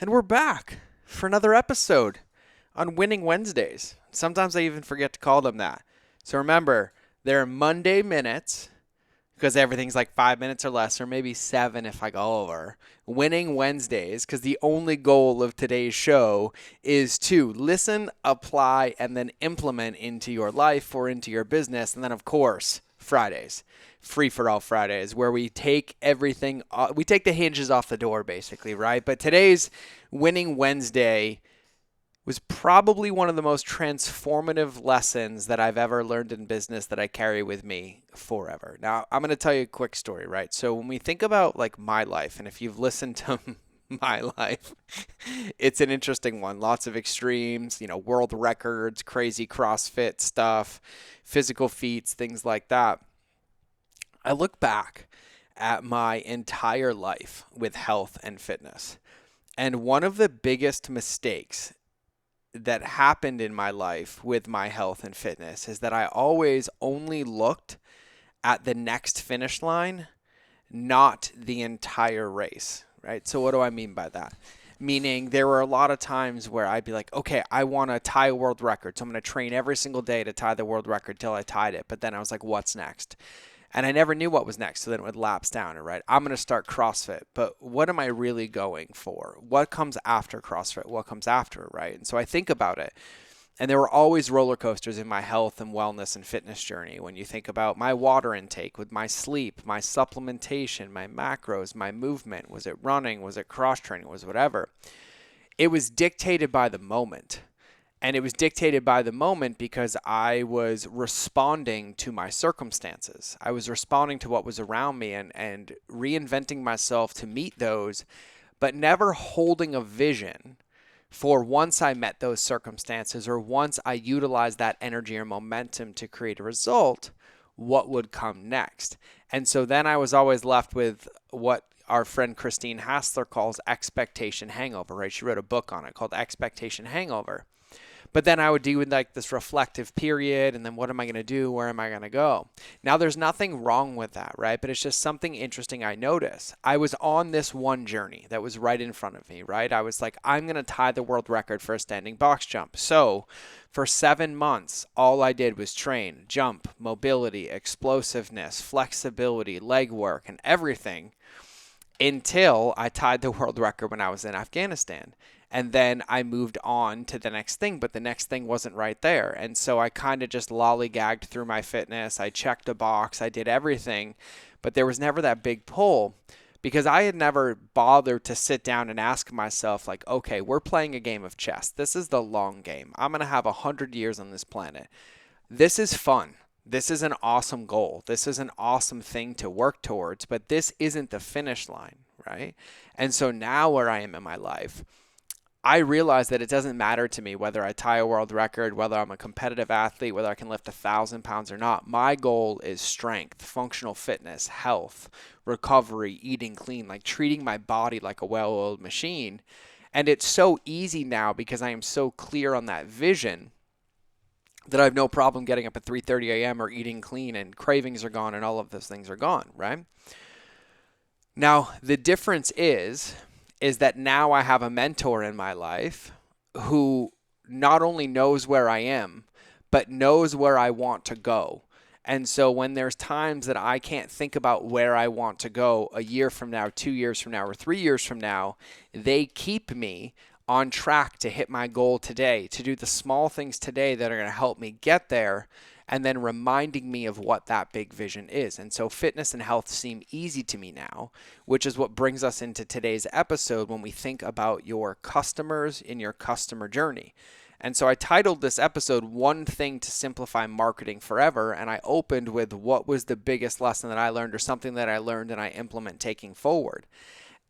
And we're back for another episode on Winning Wednesdays. Sometimes I even forget to call them that. So remember, they're Monday minutes because everything's like 5 minutes or less, or maybe 7 if I go over. Winning Wednesdays because the only goal of today's show is to listen, apply, and then implement into your life or into your business. And then, of course, Fridays. Free for all Fridays, where we take everything, we take the hinges off the door, basically, right? But today's Winning Wednesday was probably one of the most transformative lessons that I've ever learned in business that I carry with me forever. Now, I'm going to tell you a quick story, right? So when we think about like my life, and if you've listened to my life, it's an interesting one. Lots of extremes, world records, crazy CrossFit stuff, physical feats, things like that. I look back at my entire life with health and fitness. And one of the biggest mistakes that happened in my life with my health and fitness is that I always only looked at the next finish line, not the entire race, right? So what do I mean by that? Meaning there were a lot of times where I'd be like, okay, I want to tie a world record. So I'm going to train every single day to tie the world record till I tied it. But then I was like, what's next? And I never knew what was next. So then it would lapse down, right? I'm going to start CrossFit, but what am I really going for? What comes after CrossFit? What comes after, right? And so I think about it. And there were always roller coasters in my health and wellness and fitness journey. When you think about my water intake, with my sleep, my supplementation, my macros, my movement, was it running? Was it cross training? Was it whatever? It was dictated by the moment. And it was dictated by the moment because I was responding to my circumstances. I was responding to what was around me and reinventing myself to meet those, but never holding a vision for once I met those circumstances or once I utilized that energy or momentum to create a result, what would come next. And so then I was always left with what our friend Christine Hassler calls expectation hangover, right? She wrote a book on it called Expectation Hangover. But then I would do like this reflective period, and then what am I going to do? Where am I going to go? Now, there's nothing wrong with that, right? But it's just something interesting I noticed. I was on this one journey that was right in front of me, right? I was like, I'm going to tie the world record for a standing box jump. So for 7 months, all I did was train, jump, mobility, explosiveness, flexibility, leg work, and everything until I tied the world record when I was in Afghanistan. And then I moved on to the next thing, but the next thing wasn't right there. And so I kind of just lollygagged through my fitness. I checked a box, I did everything, but there was never that big pull because I had never bothered to sit down and ask myself, like, okay, we're playing a game of chess. This is the long game. I'm going to have 100 years on this planet. This is fun. This is an awesome goal. This is an awesome thing to work towards, but this isn't the finish line, right? And so now where I am in my life, I realize that it doesn't matter to me whether I tie a world record, whether I'm a competitive athlete, whether I can lift 1,000 pounds or not. My goal is strength, functional fitness, health, recovery, eating clean, like treating my body like a well-oiled machine. And it's so easy now because I am so clear on that vision that I have no problem getting up at 3:30 a.m. or eating clean, and cravings are gone and all of those things are gone, right? Now, the difference is that now I have a mentor in my life who not only knows where I am, but knows where I want to go. And so when there's times that I can't think about where I want to go a year from now, 2 years from now, or 3 years from now, they keep me on track to hit my goal today, to do the small things today that are going to help me get there, and then reminding me of what that big vision is. And so fitness and health seem easy to me now, which is what brings us into today's episode when we think about your customers in your customer journey. And so I titled this episode, One Thing to Simplify Marketing Forever, and I opened with what was the biggest lesson that I learned or something that I learned and I implement taking forward.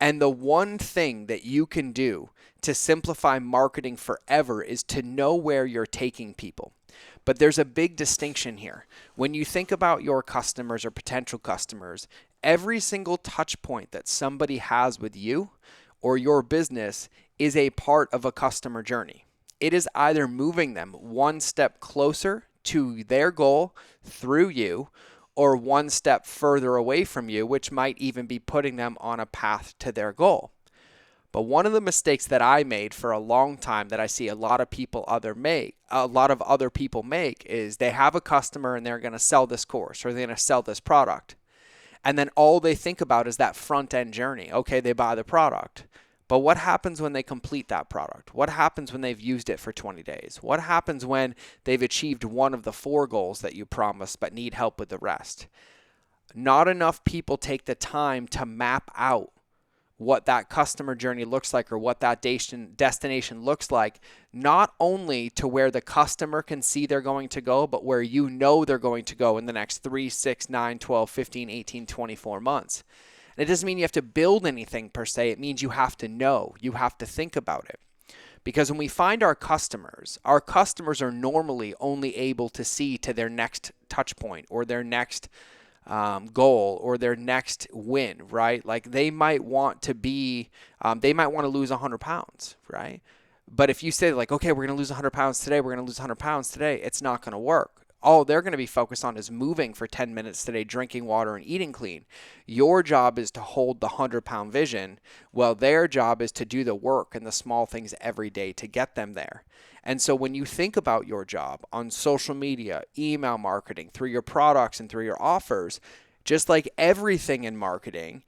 And the one thing that you can do to simplify marketing forever is to know where you're taking people. But there's a big distinction here. When you think about your customers or potential customers, every single touch point that somebody has with you or your business is a part of a customer journey. It is either moving them one step closer to their goal through you, or one step further away from you, which might even be putting them on a path to their goal. But one of the mistakes that I made for a long time that I see a lot of other people make is they have a customer and they're going to sell this course or they're going to sell this product. And then all they think about is that front end journey. Okay, they buy the product. But what happens when they complete that product? What happens when they've used it for 20 days? What happens when they've achieved one of the 4 goals that you promised but need help with the rest? Not enough people take the time to map out what that customer journey looks like or what that destination looks like, not only to where the customer can see they're going to go, but where you know they're going to go in the next 3, 6, 9, 12, 15, 18, 24 months. And it doesn't mean you have to build anything per se. It means you have to know. You have to think about it. Because when we find our customers are normally only able to see to their next touch point or their next goal or their next win, right? Like they might want to lose 100 pounds, right? But if you say like, okay, we're going to lose 100 pounds today, we're going to lose 100 pounds today, it's not going to work. All they're going to be focused on is moving for 10 minutes today, drinking water and eating clean. Your job is to hold the 100-pound vision, while their job is to do the work and the small things every day to get them there. And so when you think about your job on social media, email marketing, through your products and through your offers, just like everything in marketing,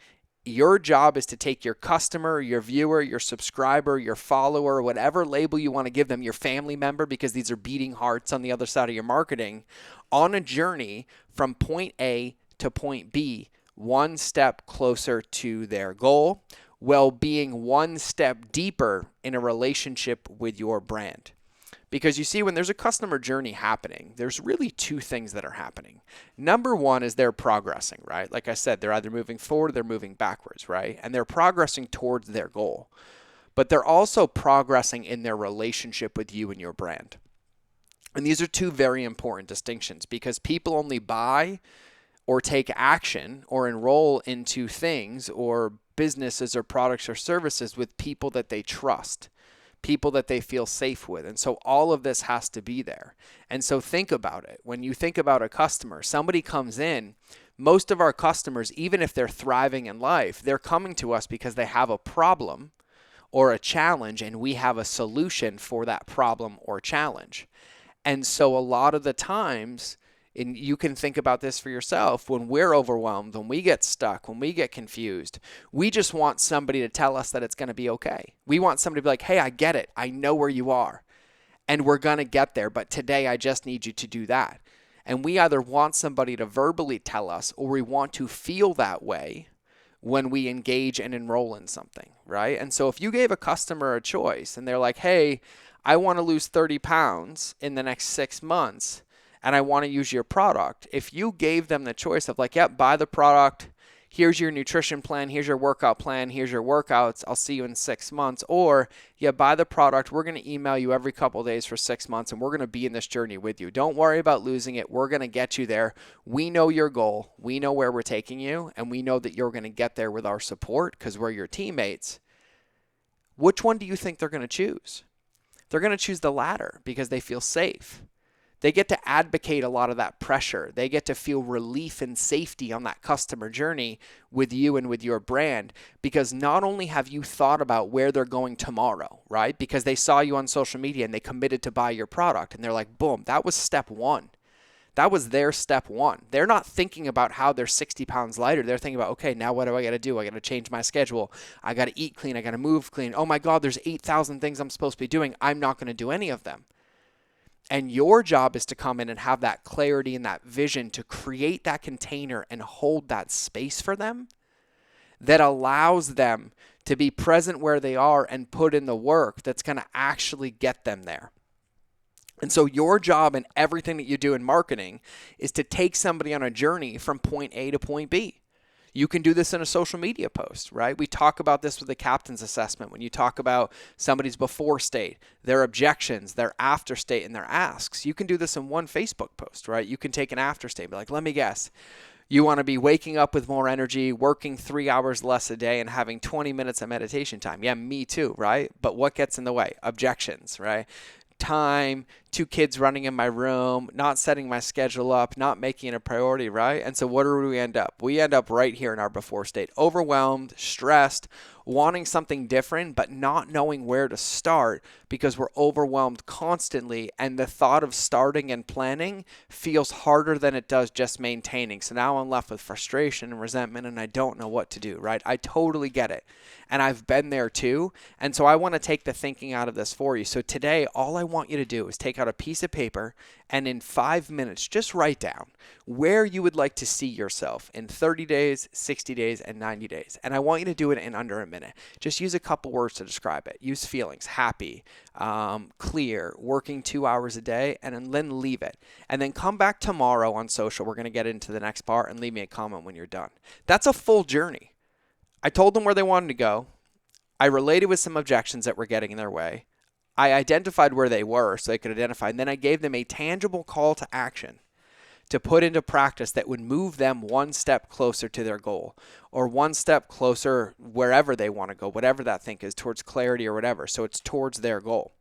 your job is to take your customer, your viewer, your subscriber, your follower, whatever label you want to give them, your family member, because these are beating hearts on the other side of your marketing, on a journey from point A to point B, one step closer to their goal, while being one step deeper in a relationship with your brand. Because you see, when there's a customer journey happening, there's really 2 things that are happening. Number 1 is they're progressing, right? Like I said, they're either moving forward or they're moving backwards, right? And they're progressing towards their goal. But they're also progressing in their relationship with you and your brand. And these are 2 very important distinctions, because people only buy or take action or enroll into things or businesses or products or services with people that they trust, people that they feel safe with. And so all of this has to be there. And so think about it. When you think about a customer, somebody comes in, most of our customers, even if they're thriving in life, they're coming to us because they have a problem or a challenge, and we have a solution for that problem or challenge. And so a lot of the times, and you can think about this for yourself, when we're overwhelmed, when we get stuck, when we get confused, we just want somebody to tell us that it's going to be okay. We want somebody to be like, hey, I get it. I know where you are. And we're going to get there. But today I just need you to do that. And we either want somebody to verbally tell us, or we want to feel that way when we engage and enroll in something, right? And so if you gave a customer a choice and they're like, hey, I want to lose 30 pounds in the next 6 months, and I want to use your product, if you gave them the choice of like, yep, buy the product, here's your nutrition plan, here's your workout plan, here's your workouts, I'll see you in 6 months, or yeah, buy the product, we're going to email you every couple of days for 6 months, and we're going to be in this journey with you. Don't worry about losing it. We're going to get you there. We know your goal. We know where we're taking you, and we know that you're going to get there with our support because we're your teammates. Which one do you think they're going to choose? They're going to choose the latter because they feel safe. They get to advocate a lot of that pressure. They get to feel relief and safety on that customer journey with you and with your brand, because not only have you thought about where they're going tomorrow, right? Because they saw you on social media and they committed to buy your product, and they're like, boom, that was step 1. That was their step 1. They're not thinking about how they're 60 pounds lighter. They're thinking about, okay, now what do I got to do? I got to change my schedule. I got to eat clean. I got to move clean. Oh my God, there's 8,000 things I'm supposed to be doing. I'm not going to do any of them. And your job is to come in and have that clarity and that vision to create that container and hold that space for them that allows them to be present where they are and put in the work that's going to actually get them there. And so your job in everything that you do in marketing is to take somebody on a journey from point A to point B. You can do this in a social media post, right? We talk about this with the captain's assessment. When you talk about somebody's before state, their objections, their after state, and their asks, you can do this in one Facebook post, right? You can take an after state and be like, let me guess. You want to be waking up with more energy, working 3 hours less a day, and having 20 minutes of meditation time. Yeah, me too, right? But what gets in the way? Objections, right? Time, 2 kids running in my room, not setting my schedule up, not making it a priority, right? And so what do we end up? We end up right here in our before state, overwhelmed, stressed, wanting something different, but not knowing where to start because we're overwhelmed constantly. And the thought of starting and planning feels harder than it does just maintaining. So now I'm left with frustration and resentment, and I don't know what to do, right? I totally get it. And I've been there too. And so I want to take the thinking out of this for you. So today, all I want you to do is take out a piece of paper and in 5 minutes, just write down where you would like to see yourself in 30 days, 60 days, and 90 days. And I want you to do it in under a minute. Just use a couple words to describe it. Use feelings, happy, clear, working 2 hours a day, and then leave it. And then come back tomorrow on social. We're going to get into the next part and leave me a comment when you're done. That's a full journey. I told them where they wanted to go. I related with some objections that were getting in their way. I identified where they were so they could identify, and then I gave them a tangible call to action to put into practice that would move them one step closer to their goal or one step closer wherever they want to go, whatever that thing is, towards clarity or whatever. So it's towards their goal.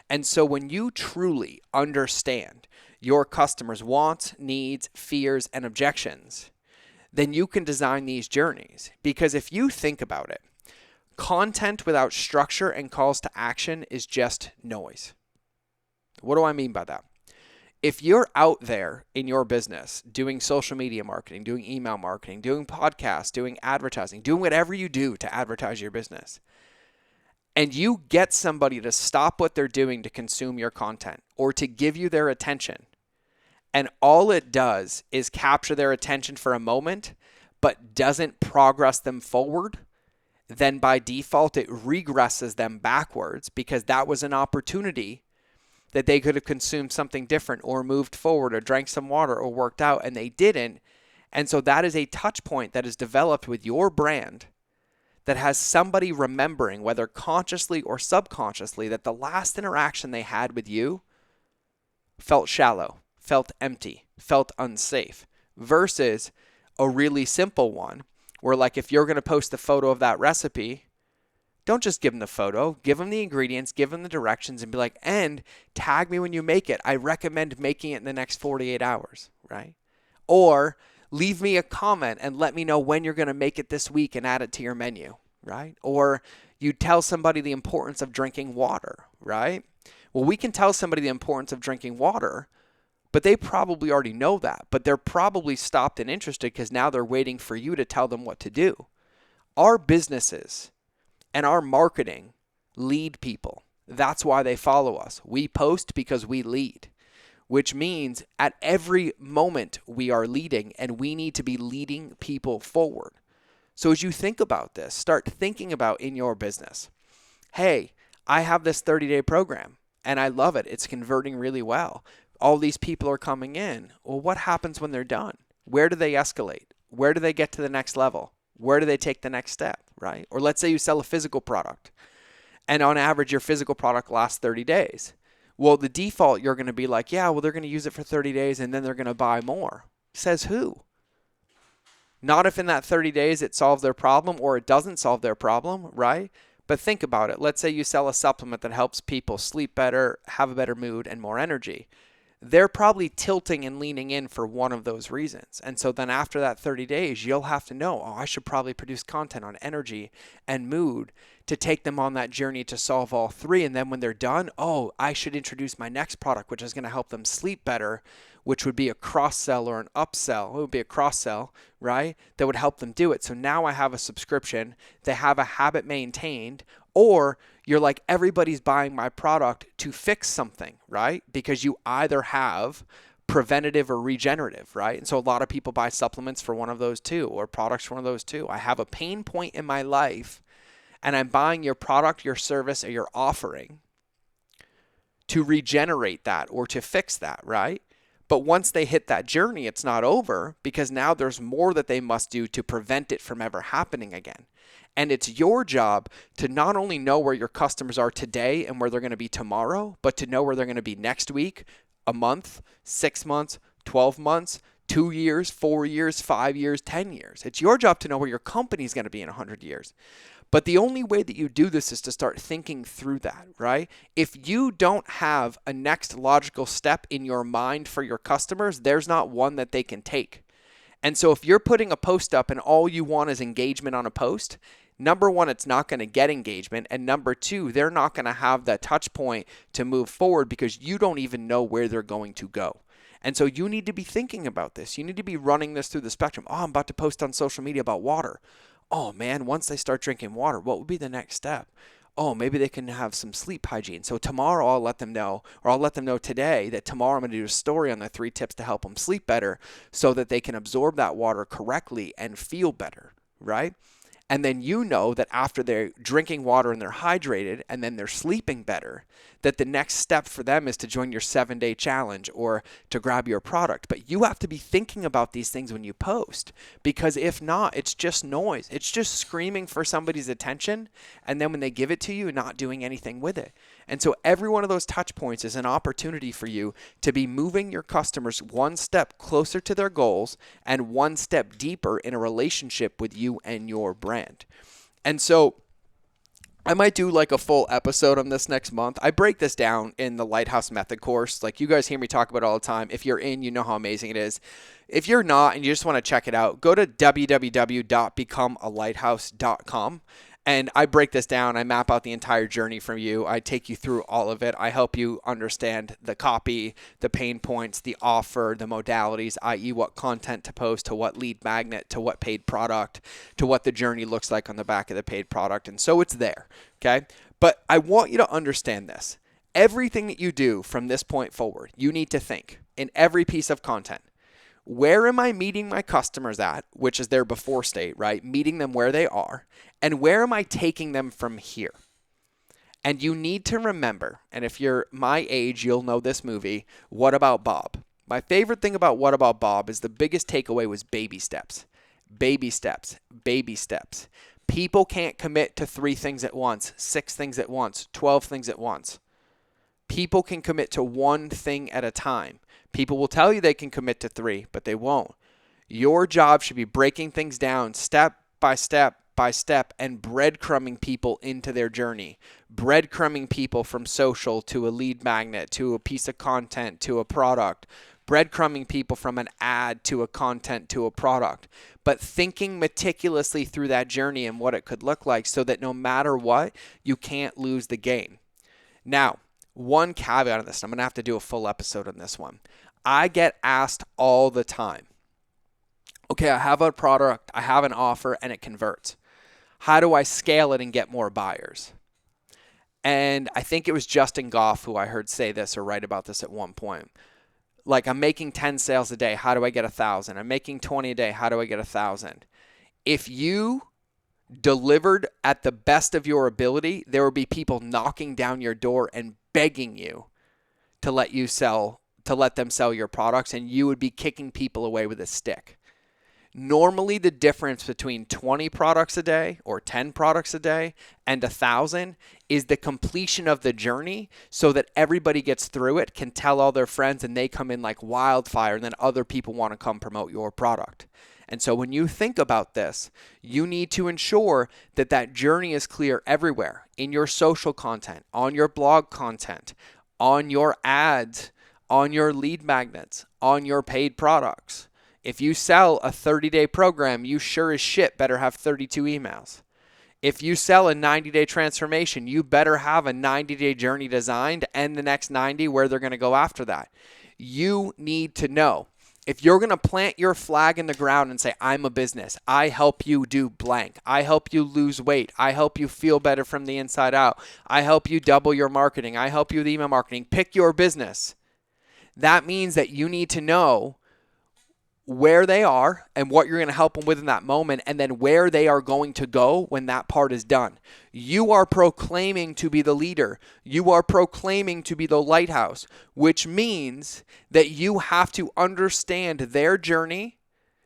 And so when you truly understand your customers' wants, needs, fears, and objections, then you can design these journeys. Because if you think about it, content without structure and calls to action is just noise. What do I mean by that? If you're out there in your business doing social media marketing, doing email marketing, doing podcasts, doing advertising, doing whatever you do to advertise your business, and you get somebody to stop what they're doing to consume your content or to give you their attention, and all it does is capture their attention for a moment, but doesn't progress them forward, then by default, it regresses them backwards because that was an opportunity that they could have consumed something different or moved forward or drank some water or worked out, and they didn't. And so that is a touch point that is developed with your brand that has somebody remembering, whether consciously or subconsciously, that the last interaction they had with you felt shallow, felt empty, felt unsafe, versus a really simple one where, like, if you're going to post a photo of that recipe, don't just give them the photo, give them the ingredients, give them the directions, and be like, and tag me when you make it. I recommend making it in the next 48 hours, right? Or leave me a comment and let me know when you're going to make it this week and add it to your menu, right? Or you tell somebody the importance of drinking water, right? Well, we can tell somebody the importance of drinking water, but they probably already know that. But they're probably stopped and interested because now they're waiting for you to tell them what to do. Our businesses and our marketing lead people. That's why they follow us. We post because we lead, which means at every moment we are leading, and we need to be leading people forward. So as you think about this, start thinking about in your business, hey, I have this 30-day program and I love it. It's converting really well. All these people are coming in. Well, what happens when they're done? Where do they escalate? Where do they get to the next level? Where do they take the next step, right? Or let's say you sell a physical product, and on average, your physical product lasts 30 days. Well, the default, you're going to be like, yeah, well, they're going to use it for 30 days, and then they're going to buy more. Says who? Not if in that 30 days it solves their problem or it doesn't solve their problem, right? But think about it. Let's say you sell a supplement that helps people sleep better, have a better mood, and more energy. They're probably tilting and leaning in for one of those reasons. And so then after that 30 days, you'll have to know, oh, I should probably produce content on energy and mood to take them on that journey to solve all three. And then when they're done, oh, I should introduce my next product, which is going to help them sleep better, which would be a cross-sell or an upsell. It would be a cross-sell, right? That would help them do it. So now I have a subscription. They have a habit maintained. Or you're like, everybody's buying my product to fix something, right? Because you either have preventative or regenerative, right? And so a lot of people buy supplements for one of those two, or products for one of those two. I have a pain point in my life, and I'm buying your product, your service, or your offering to regenerate that or to fix that, right? But once they hit that journey, it's not over, because now there's more that they must do to prevent it from ever happening again. And it's your job to not only know where your customers are today and where they're going to be tomorrow, but to know where they're going to be next week, a month, 6 months, 12 months, 2 years, 4 years, 5 years, 10 years. It's your job to know where your company is going to be in 100 years. But the only way that you do this is to start thinking through that, right? If you don't have a next logical step in your mind for your customers, there's not one that they can take. And so if you're putting a post up and all you want is engagement on a post, number one, it's not going to get engagement. And number two, they're not going to have that touch point to move forward because you don't even know where they're going to go. And so you need to be thinking about this. You need to be running this through the spectrum. Oh, I'm about to post on social media about water. Oh man, once they start drinking water, what would be the next step? Oh, maybe they can have some sleep hygiene. So tomorrow I'll let them know, or I'll let them know today that tomorrow I'm going to do a story on the 3 tips to help them sleep better so that they can absorb that water correctly and feel better, right? And then you know that after they're drinking water and they're hydrated and then they're sleeping better, that the next step for them is to join your 7-day challenge or to grab your product. But you have to be thinking about these things when you post, because if not, it's just noise. It's just screaming for somebody's attention. And then when they give it to you, not doing anything with it. And so every one of those touch points is an opportunity for you to be moving your customers one step closer to their goals and one step deeper in a relationship with you and your brand. And so I might do like a full episode on this next month. I break this down in the Lighthouse Method course. Like, you guys hear me talk about it all the time. If you're in, you know how amazing it is. If you're not and you just want to check it out, go to www.becomealighthouse.com. And I break this down. I map out the entire journey for you. I take you through all of it. I help you understand the copy, the pain points, the offer, the modalities, i.e. what content to post, to what lead magnet, to what paid product, to what the journey looks like on the back of the paid product. And so it's there, okay? But I want you to understand this. Everything that you do from this point forward, you need to think in every piece of content. Where am I meeting my customers at, which is their before state, right? Meeting them where they are. And where am I taking them from here? And you need to remember, and if you're my age, you'll know this movie, What About Bob? My favorite thing about What About Bob is the biggest takeaway was baby steps. Baby steps. Baby steps. People can't commit to 3 things at once, 6 things at once, 12 things at once. People can commit to 1 thing at a time. People will tell you they can commit to 3, but they won't. Your job should be breaking things down step by step by step and breadcrumbing people into their journey. Breadcrumbing people from social to a lead magnet, to a piece of content, to a product. Breadcrumbing people from an ad to a content to a product. But thinking meticulously through that journey and what it could look like so that no matter what, you can't lose the game. Now, one caveat on this, I'm going to have to do a full episode on this one. I get asked all the time, okay, I have a product, I have an offer, and it converts. How do I scale it and get more buyers? And I think it was Justin Goff who I heard say this or write about this at one point. Like, I'm making 10 sales a day. How do I get 1,000? I'm making 20 a day. How do I get 1,000? If you delivered at the best of your ability, there would be people knocking down your door and begging you to let them sell your products, and you would be kicking people away with a stick. Normally, the difference between 20 products a day or 10 products a day and 1,000 is the completion of the journey so that everybody gets through it, can tell all their friends, and they come in like wildfire, and then other people want to come promote your product. And so when you think about this, you need to ensure that that journey is clear everywhere, in your social content, on your blog content, on your ads, on your lead magnets, on your paid products. If you sell a 30-day program, you sure as shit better have 32 emails. If you sell a 90-day transformation, you better have a 90-day journey designed and the next 90 where they're going to go after that. You need to know. If you're going to plant your flag in the ground and say, I'm a business, I help you do blank, I help you lose weight, I help you feel better from the inside out, I help you double your marketing, I help you with email marketing, pick your business. That means that you need to know where they are and what you're going to help them with in that moment, and then where they are going to go when that part is done. You are proclaiming to be the leader. You are proclaiming to be the lighthouse, which means that you have to understand their journey,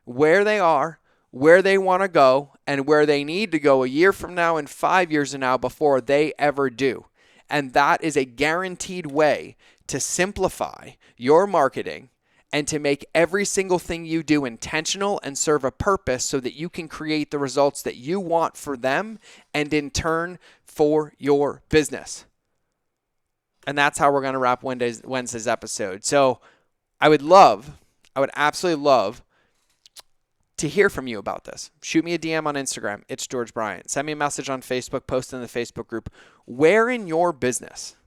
where they are, where they want to go, and where they need to go a year from now and 5 years from now before they ever do. And that is a guaranteed way to simplify your marketing and to make every single thing you do intentional and serve a purpose so that you can create the results that you want for them and in turn for your business. And that's how we're going to wrap Wednesday's episode. So I would absolutely love to hear from you about this. Shoot me a DM on Instagram. It's George Bryant. Send me a message on Facebook. Post in the Facebook group. Where in your business,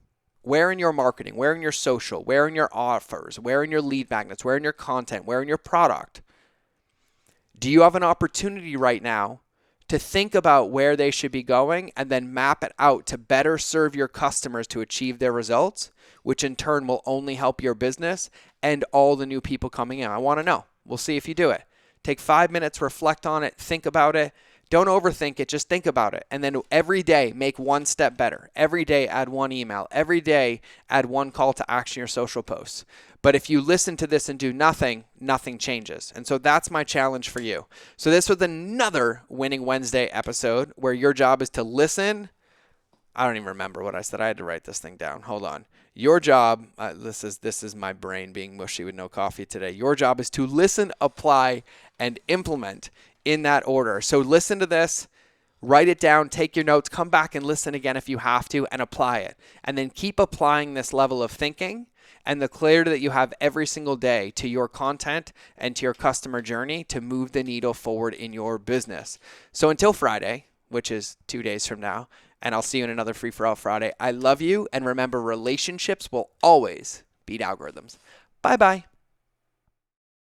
where in your marketing, where in your social, where in your offers, where in your lead magnets, where in your content, where in your product, do you have an opportunity right now to think about where they should be going and then map it out to better serve your customers to achieve their results, which in turn will only help your business and all the new people coming in? I want to know. We'll see if you do it. Take 5 minutes, reflect on it, think about it. Don't overthink it, just think about it. And then every day, make one step better. Every day, add one email. Every day, add one call to action your social posts. But if you listen to this and do nothing, nothing changes. And so that's my challenge for you. So this was another Winning Wednesday episode where your job is to listen. I don't even remember what I said. I had to write this thing down. Hold on. Your job, this is my brain being mushy with no coffee today. Your job is to listen, apply, and implement in that order. So listen to this, write it down, take your notes, come back and listen again if you have to, and apply it. And then keep applying this level of thinking and the clarity that you have every single day to your content and to your customer journey to move the needle forward in your business. So until Friday, which is 2 days from now, and I'll see you in another Free For All Friday. I love you, and remember, relationships will always beat algorithms. Bye-bye.